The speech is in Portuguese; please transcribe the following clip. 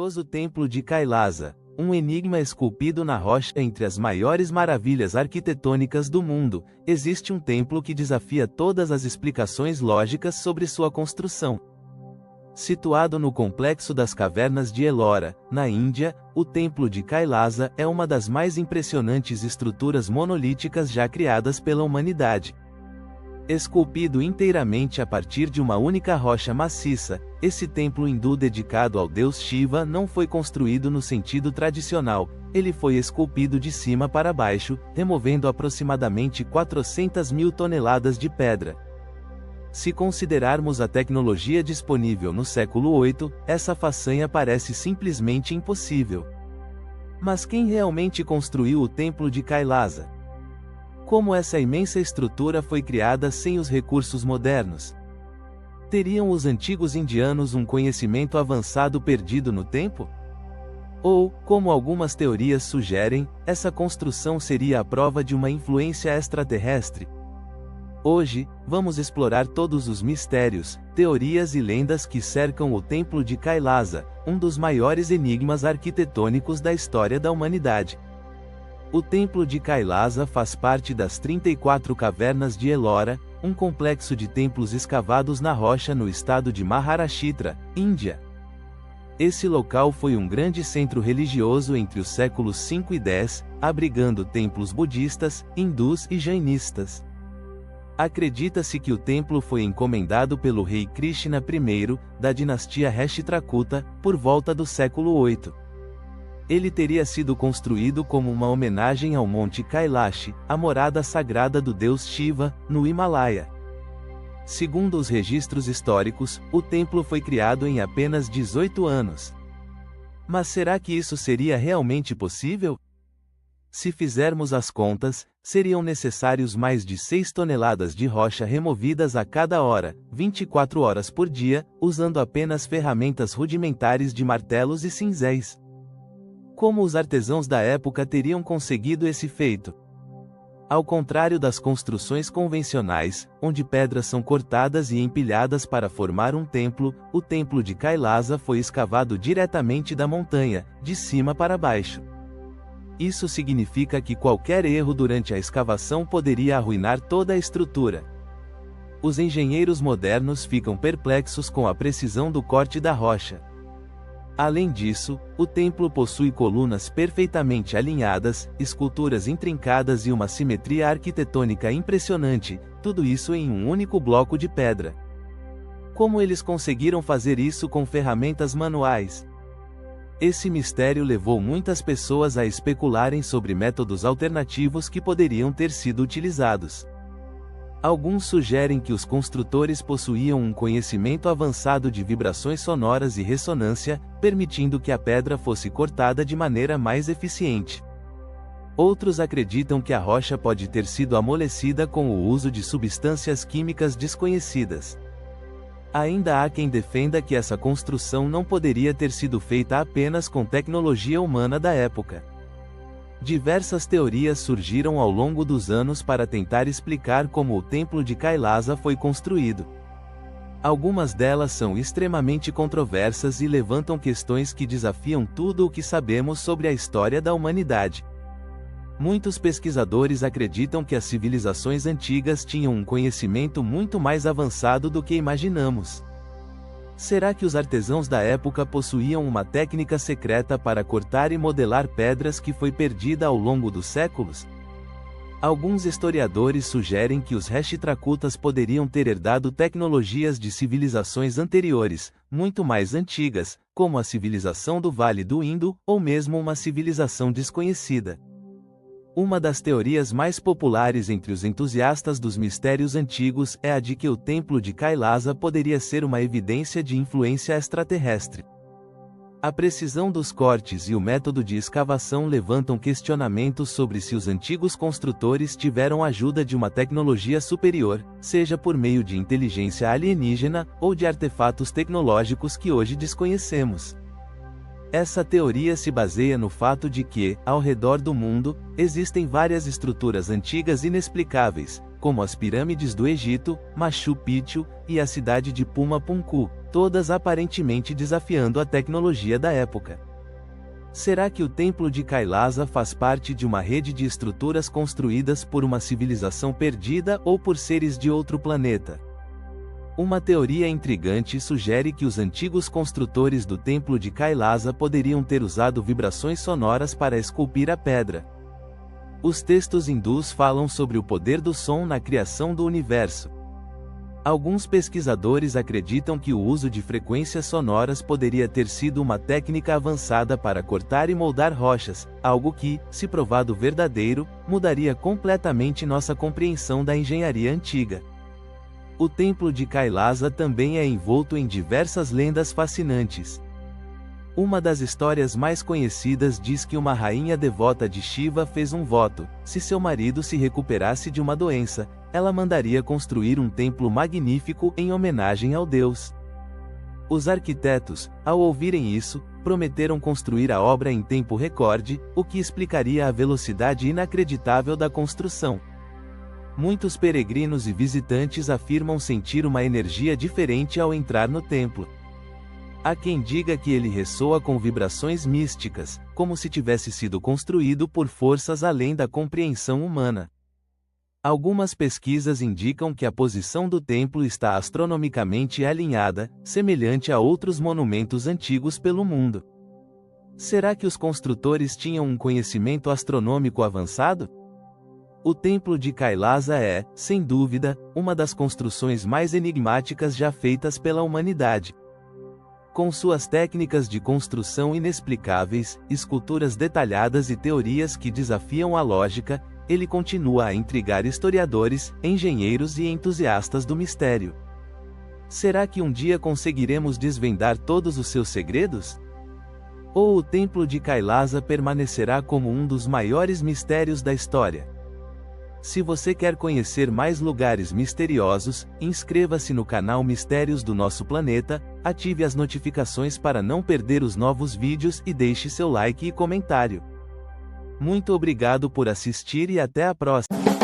misterioso Templo de Kailasa, um enigma esculpido na rocha. Entre as maiores maravilhas arquitetônicas do mundo, existe um templo que desafia todas as explicações lógicas sobre sua construção. Situado no complexo das cavernas de Ellora, na Índia, o Templo de Kailasa é uma das mais impressionantes estruturas monolíticas já criadas pela humanidade. Esculpido inteiramente a partir de uma única rocha maciça, esse templo hindu dedicado ao deus Shiva não foi construído no sentido tradicional, ele foi esculpido de cima para baixo, removendo aproximadamente 400.000 toneladas de pedra. Se considerarmos a tecnologia disponível no século VIII, essa façanha parece simplesmente impossível. Mas quem realmente construiu o Templo de Kailasa? Como essa imensa estrutura foi criada sem os recursos modernos? Teriam os antigos indianos um conhecimento avançado perdido no tempo? Ou, como algumas teorias sugerem, essa construção seria a prova de uma influência extraterrestre? Hoje, vamos explorar todos os mistérios, teorias e lendas que cercam o Templo de Kailasa, um dos maiores enigmas arquitetônicos da história da humanidade. O Templo de Kailasa faz parte das 34 Cavernas de Ellora, um complexo de templos escavados na rocha no estado de Maharashtra, Índia. Esse local foi um grande centro religioso entre os séculos 5 e 10, abrigando templos budistas, hindus e jainistas. Acredita-se que o templo foi encomendado pelo rei Krishna I, da dinastia Rashtrakuta, por volta do século VIII. Ele teria sido construído como uma homenagem ao Monte Kailash, a morada sagrada do deus Shiva, no Himalaia. Segundo os registros históricos, o templo foi criado em apenas 18 anos. Mas será que isso seria realmente possível? Se fizermos as contas, seriam necessários mais de 6 toneladas de rocha removidas a cada hora, 24 horas por dia, usando apenas ferramentas rudimentares de martelos e cinzéis. Como os artesãos da época teriam conseguido esse feito? Ao contrário das construções convencionais, onde pedras são cortadas e empilhadas para formar um templo, o Templo de Kailasa foi escavado diretamente da montanha, de cima para baixo. Isso significa que qualquer erro durante a escavação poderia arruinar toda a estrutura. Os engenheiros modernos ficam perplexos com a precisão do corte da rocha. Além disso, o templo possui colunas perfeitamente alinhadas, esculturas intrincadas e uma simetria arquitetônica impressionante, tudo isso em um único bloco de pedra. Como eles conseguiram fazer isso com ferramentas manuais? Esse mistério levou muitas pessoas a especularem sobre métodos alternativos que poderiam ter sido utilizados. Alguns sugerem que os construtores possuíam um conhecimento avançado de vibrações sonoras e ressonância, permitindo que a pedra fosse cortada de maneira mais eficiente. Outros acreditam que a rocha pode ter sido amolecida com o uso de substâncias químicas desconhecidas. Ainda há quem defenda que essa construção não poderia ter sido feita apenas com tecnologia humana da época. Diversas teorias surgiram ao longo dos anos para tentar explicar como o Templo de Kailasa foi construído. Algumas delas são extremamente controversas e levantam questões que desafiam tudo o que sabemos sobre a história da humanidade. Muitos pesquisadores acreditam que as civilizações antigas tinham um conhecimento muito mais avançado do que imaginamos. Será que os artesãos da época possuíam uma técnica secreta para cortar e modelar pedras que foi perdida ao longo dos séculos? Alguns historiadores sugerem que os Rashtrakutas poderiam ter herdado tecnologias de civilizações anteriores, muito mais antigas, como a civilização do Vale do Indo, ou mesmo uma civilização desconhecida. Uma das teorias mais populares entre os entusiastas dos mistérios antigos é a de que o Templo de Kailasa poderia ser uma evidência de influência extraterrestre. A precisão dos cortes e o método de escavação levantam questionamentos sobre se os antigos construtores tiveram ajuda de uma tecnologia superior, seja por meio de inteligência alienígena ou de artefatos tecnológicos que hoje desconhecemos. Essa teoria se baseia no fato de que, ao redor do mundo, existem várias estruturas antigas inexplicáveis, como as pirâmides do Egito, Machu Picchu, e a cidade de Pumapunku, todas aparentemente desafiando a tecnologia da época. Será que o Templo de Kailasa faz parte de uma rede de estruturas construídas por uma civilização perdida ou por seres de outro planeta? Uma teoria intrigante sugere que os antigos construtores do Templo de Kailasa poderiam ter usado vibrações sonoras para esculpir a pedra. Os textos hindus falam sobre o poder do som na criação do universo. Alguns pesquisadores acreditam que o uso de frequências sonoras poderia ter sido uma técnica avançada para cortar e moldar rochas, algo que, se provado verdadeiro, mudaria completamente nossa compreensão da engenharia antiga. O Templo de Kailasa também é envolto em diversas lendas fascinantes. Uma das histórias mais conhecidas diz que uma rainha devota de Shiva fez um voto: se seu marido se recuperasse de uma doença, ela mandaria construir um templo magnífico em homenagem ao deus. Os arquitetos, ao ouvirem isso, prometeram construir a obra em tempo recorde, o que explicaria a velocidade inacreditável da construção. Muitos peregrinos e visitantes afirmam sentir uma energia diferente ao entrar no templo. Há quem diga que ele ressoa com vibrações místicas, como se tivesse sido construído por forças além da compreensão humana. Algumas pesquisas indicam que a posição do templo está astronomicamente alinhada, semelhante a outros monumentos antigos pelo mundo. Será que os construtores tinham um conhecimento astronômico avançado? O Templo de Kailasa é, sem dúvida, uma das construções mais enigmáticas já feitas pela humanidade. Com suas técnicas de construção inexplicáveis, esculturas detalhadas e teorias que desafiam a lógica, ele continua a intrigar historiadores, engenheiros e entusiastas do mistério. Será que um dia conseguiremos desvendar todos os seus segredos? Ou o Templo de Kailasa permanecerá como um dos maiores mistérios da história? Se você quer conhecer mais lugares misteriosos, inscreva-se no canal Mistérios do Nosso Planeta, ative as notificações para não perder os novos vídeos e deixe seu like e comentário. Muito obrigado por assistir e até a próxima.